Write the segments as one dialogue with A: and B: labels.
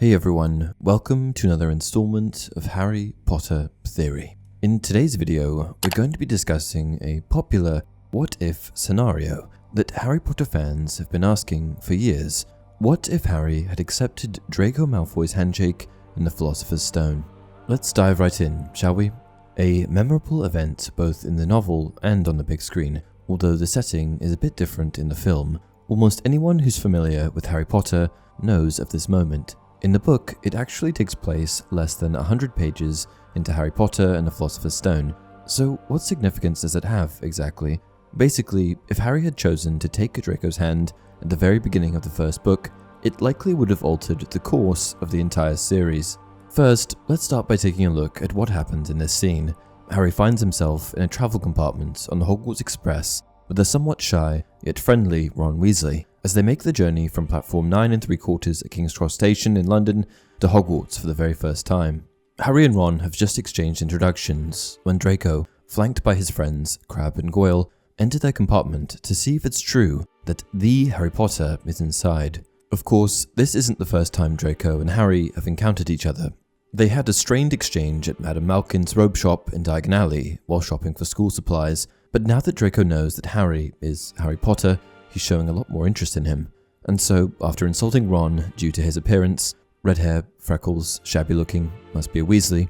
A: Hey everyone, welcome to another installment of Harry Potter Theory. In today's video, we're going to be discussing a popular what-if scenario that Harry Potter fans have been asking for years. What if Harry had accepted Draco Malfoy's handshake and the Philosopher's Stone? Let's dive right in, shall we? A memorable event both in the novel and on the big screen, although the setting is a bit different in the film. Almost anyone who's familiar with Harry Potter knows of this moment. In the book, it actually takes place less than 100 pages into Harry Potter and the Philosopher's Stone. So what significance does it have, exactly? Basically, if Harry had chosen to take Draco's hand at the very beginning of the first book, it likely would have altered the course of the entire series. First, let's start by taking a look at what happens in this scene. Harry finds himself in a travel compartment on the Hogwarts Express with a somewhat shy, yet friendly Ron Weasley, as they make the journey from platform 9 3/4 at King's Cross Station in London to Hogwarts for the very first time. Harry and Ron have just exchanged introductions when Draco, flanked by his friends Crabbe and Goyle, enter their compartment to see if it's true that the Harry Potter is inside. Of course, this isn't the first time Draco and Harry have encountered each other. They had a strained exchange at Madame Malkin's robe shop in Diagon Alley while shopping for school supplies, but now that Draco knows that Harry is Harry Potter, he's showing a lot more interest in him. And so, after insulting Ron due to his appearance, red hair, freckles, shabby looking, must be a Weasley,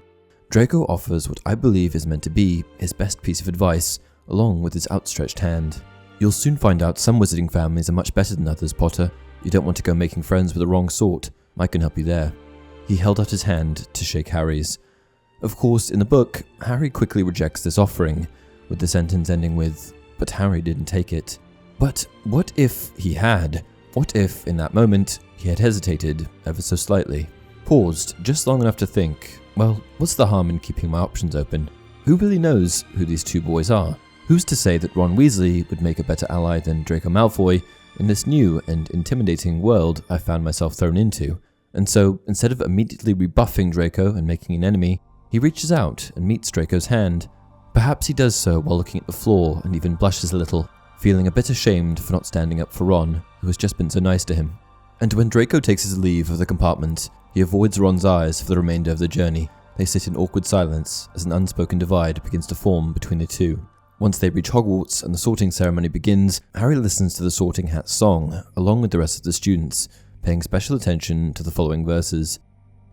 A: Draco offers what I believe is meant to be his best piece of advice, along with his outstretched hand. You'll soon find out some wizarding families are much better than others, Potter. You don't want to go making friends with the wrong sort. I can help you there. He held out his hand to shake Harry's. Of course, in the book, Harry quickly rejects this offering, with the sentence ending with, "But Harry didn't take it." But what if he had? What if, in that moment, he had hesitated ever so slightly? Paused just long enough to think, well, what's the harm in keeping my options open? Who really knows who these two boys are? Who's to say that Ron Weasley would make a better ally than Draco Malfoy in this new and intimidating world I found myself thrown into? And so, instead of immediately rebuffing Draco and making an enemy, he reaches out and meets Draco's hand. Perhaps he does so while looking at the floor and even blushes a little, feeling a bit ashamed for not standing up for Ron, who has just been so nice to him. And when Draco takes his leave of the compartment, he avoids Ron's eyes for the remainder of the journey. They sit in awkward silence as an unspoken divide begins to form between the two. Once they reach Hogwarts and the sorting ceremony begins, Harry listens to the Sorting Hat song, along with the rest of the students, paying special attention to the following verses.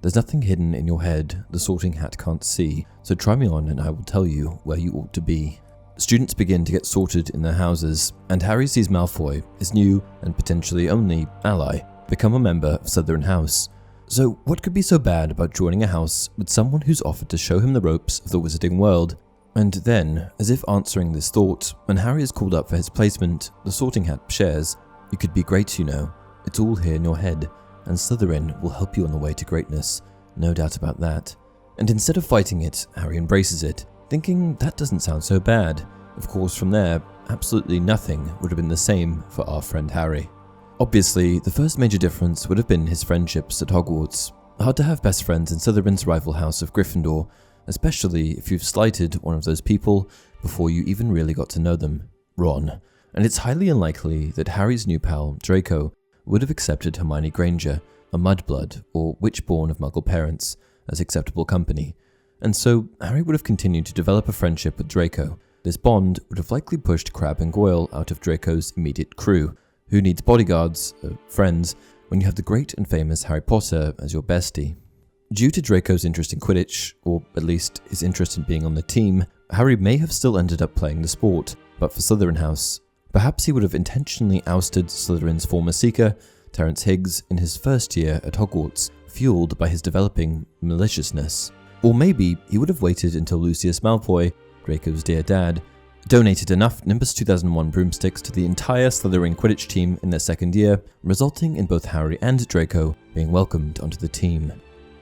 A: "There's nothing hidden in your head the Sorting Hat can't see, so try me on and I will tell you where you ought to be." Students begin to get sorted in their houses, and Harry sees Malfoy, his new and potentially only ally, become a member of Slytherin House. So what could be so bad about joining a house with someone who's offered to show him the ropes of the wizarding world? And then, as if answering this thought, when Harry is called up for his placement, the Sorting Hat shares, "You could be great, you know. It's all here in your head, and Slytherin will help you on the way to greatness. No doubt about that." And instead of fighting it, Harry embraces it, thinking that doesn't sound so bad. Of course, from there, absolutely nothing would have been the same for our friend Harry. Obviously, the first major difference would have been his friendships at Hogwarts. Hard to have best friends in Slytherin's rival house of Gryffindor, especially if you've slighted one of those people before you even really got to know them, Ron. And it's highly unlikely that Harry's new pal, Draco, would have accepted Hermione Granger, a mudblood or witch-born of Muggle parents, as acceptable company. And so, Harry would have continued to develop a friendship with Draco. This bond would have likely pushed Crabbe and Goyle out of Draco's immediate crew. Who needs bodyguards, friends, when you have the great and famous Harry Potter as your bestie? Due to Draco's interest in Quidditch, or at least his interest in being on the team, Harry may have still ended up playing the sport, but for Slytherin House. Perhaps he would have intentionally ousted Slytherin's former seeker, Terence Higgs, in his first year at Hogwarts, fueled by his developing maliciousness. Or maybe he would have waited until Lucius Malfoy, Draco's dear dad, donated enough Nimbus 2001 broomsticks to the entire Slytherin Quidditch team in their second year, resulting in both Harry and Draco being welcomed onto the team.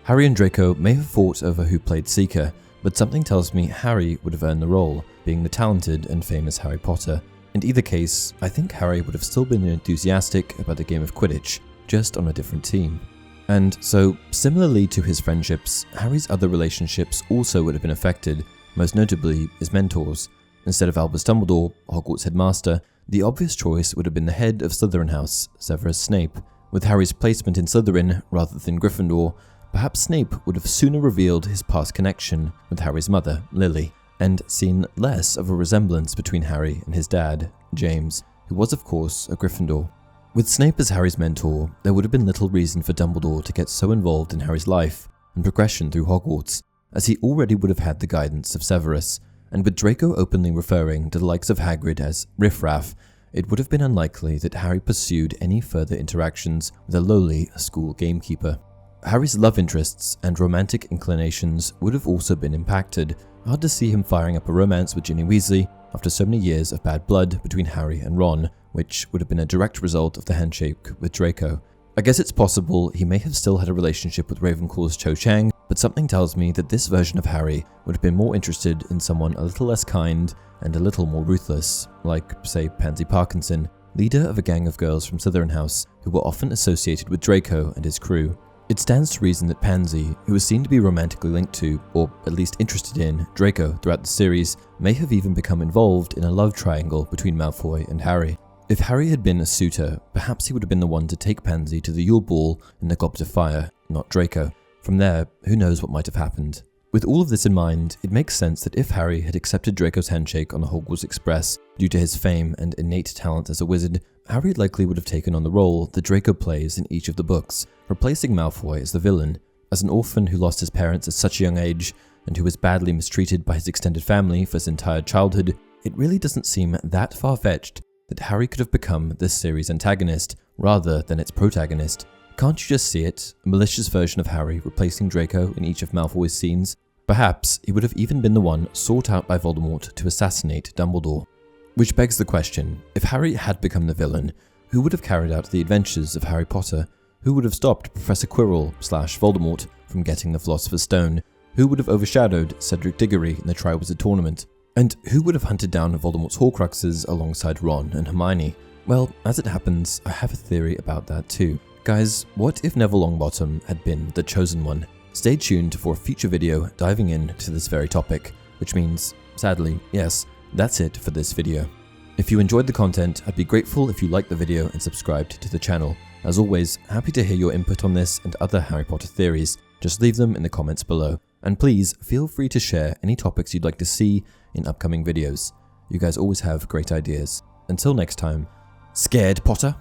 A: Harry and Draco may have fought over who played Seeker, but something tells me Harry would have earned the role, being the talented and famous Harry Potter. In either case, I think Harry would have still been enthusiastic about the game of Quidditch, just on a different team. And so, similarly to his friendships, Harry's other relationships also would have been affected, most notably his mentors. Instead of Albus Dumbledore, Hogwarts headmaster, the obvious choice would have been the head of Slytherin House, Severus Snape, With Harry's placement in Slytherin rather than Gryffindor, perhaps Snape would have sooner revealed his past connection with Harry's mother, Lily, and seen less of a resemblance between Harry and his dad, James, who was of course a Gryffindor. With Snape as Harry's mentor, there would have been little reason for Dumbledore to get so involved in Harry's life and progression through Hogwarts, as he already would have had the guidance of Severus, and with Draco openly referring to the likes of Hagrid as riffraff, it would have been unlikely that Harry pursued any further interactions with a lowly school gamekeeper. Harry's love interests and romantic inclinations would have also been impacted. Hard to see him firing up a romance with Ginny Weasley after so many years of bad blood between Harry and Ron, which would have been a direct result of the handshake with Draco. I guess it's possible he may have still had a relationship with Ravenclaw's Cho Chang, but something tells me that this version of Harry would have been more interested in someone a little less kind and a little more ruthless, like, say, Pansy Parkinson, leader of a gang of girls from Slytherin House who were often associated with Draco and his crew. It stands to reason that Pansy, who was seen to be romantically linked to, or at least interested in, Draco throughout the series, may have even become involved in a love triangle between Malfoy and Harry. If Harry had been a suitor, perhaps he would have been the one to take Pansy to the Yule Ball in the Goblet of Fire, not Draco. From there, who knows what might have happened. With all of this in mind, it makes sense that if Harry had accepted Draco's handshake on the Hogwarts Express due to his fame and innate talent as a wizard, Harry likely would have taken on the role that Draco plays in each of the books, replacing Malfoy as the villain. As an orphan who lost his parents at such a young age, and who was badly mistreated by his extended family for his entire childhood, it really doesn't seem that far-fetched that Harry could have become this series' antagonist rather than its protagonist. Can't you just see it, a malicious version of Harry replacing Draco in each of Malfoy's scenes? Perhaps he would have even been the one sought out by Voldemort to assassinate Dumbledore. Which begs the question, if Harry had become the villain, who would have carried out the adventures of Harry Potter? Who would have stopped Professor Quirrell/Voldemort from getting the Philosopher's Stone? Who would have overshadowed Cedric Diggory in the Triwizard Tournament? And who would have hunted down Voldemort's Horcruxes alongside Ron and Hermione? Well, as it happens, I have a theory about that too. Guys, what if Neville Longbottom had been the chosen one? Stay tuned for a future video diving into this very topic, which means, sadly, yes, that's it for this video. If you enjoyed the content, I'd be grateful if you liked the video and subscribed to the channel. As always, happy to hear your input on this and other Harry Potter theories. Just leave them in the comments below. And please feel free to share any topics you'd like to see in upcoming videos. You guys always have great ideas. Until next time, scared, Potter?